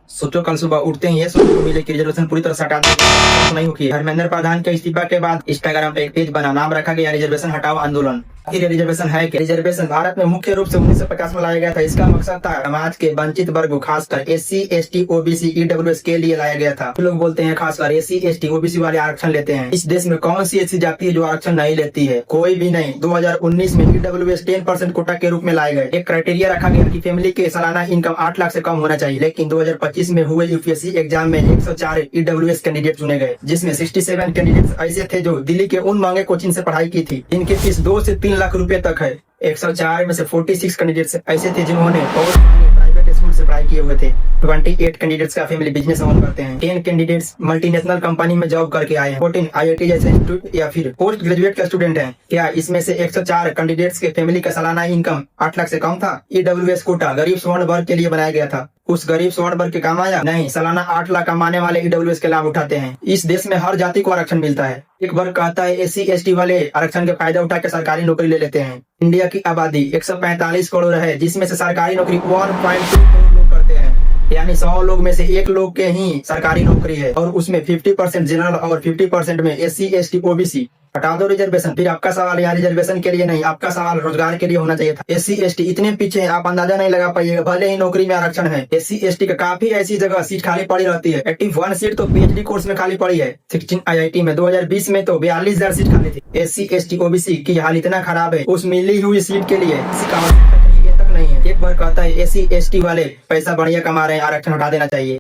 सोचो कल सुबह उठते ही ये सोचने को मिले कि रिजर्वेशन पूरी तरह से हटा दी नहीं हुई। धर्मेंद्र प्रधान के इस्तीफा के बाद इंस्टाग्राम पे एक पेज बना, नाम रखा गया रिजर्वेशन हटाओ आंदोलन। आखिर रिजर्वेशन है कि रिजर्वेशन भारत में मुख्य रूप से 1950 में लाया गया था। इसका मकसद था समाज के वंचित वर्ग खासकर SC ST OBC EWS के लिए लाया गया था। लोग बोलते हैं खासकर SC ST OBC वाले आरक्षण लेते हैं। इस देश में कौन सी ऐसी जाति है जो आरक्षण नहीं लेती है? कोई भी नहीं। 2019 में EWS 10% कोटा के रूप में लाए गए। एक क्राइटेरिया रखा गया कि फैमिली के सालाना इनकम 8 लाख से कम होना चाहिए। लेकिन 2025 में हुए UPSC एग्जाम में 104 EWS कैंडिडेट चुने गए, जिसमें 67 कैंडिडेट ऐसे थे जो दिल्ली के उन महंगे कोचिंग से पढ़ाई की थी। इनकी फीस 2 से 3 लाख रुपए तक है। 104 में से 46 कैंडिडेट्स ऐसे थे जिन्होंने बहुत प्राइवेट स्कूल से पढ़ाई किए हुए थे। 28 कैंडिडेट्स का फैमिली बिजनेस ओन करते हैं। 10 कैंडिडेट्स मल्टीनेशनल कंपनी में जॉब करके आए हैं। 14 IIT जैसे इंस्टीट्यूट या फिर पोस्ट ग्रेजुएट का स्टूडेंट हैं। क्या इसमें से 104 कैंडिडेट्स के फैमिली का सालाना इनकम 8 लाख से कम था? EWS कोटा गरीब स्वर्ण वर्ग के लिए बनाया गया था। उस गरीब स्वर्ण वर्ग के काम आया? नहीं। सालाना 8 लाख कमाने वाले EWS के लाभ उठाते हैं। इस देश में हर जाति को आरक्षण मिलता है। एक वर्ग कहता है SC ST वाले आरक्षण के फायदा उठा के सरकारी नौकरी ले लेते हैं। इंडिया की आबादी 145 करोड़ है, जिसमें से सरकारी नौकरी 1.2 करोड़ लोग करते हैं। यानी 100 लोग में से 1 लोग के ही सरकारी नौकरी है, और उसमें 50% जनरल और 50% में SC ST OBC। हटा दो रिजर्वेशन। फिर आपका सवाल यहाँ रिजर्वेशन के लिए नहीं, आपका सवाल रोजगार के लिए होना चाहिए था। SC ST इतने पीछे हैं आप अंदाजा नहीं लगा पाइएगा। भले ही नौकरी में आरक्षण है, SC ST का काफी ऐसी जगह सीट खाली पड़ी रहती है। 81 सीट तो PhD कोर्स में खाली पड़ी है। 16 IIT में 2020 में तो 42,000 सीट खाली थी। SC ST OBC की हाल इतना खराब है, उस मिली हुई सीट के लिए नहीं है। एक बार कहता है SC ST वाले पैसा बढ़िया कमा रहे हैं, आरक्षण हटा देना चाहिए।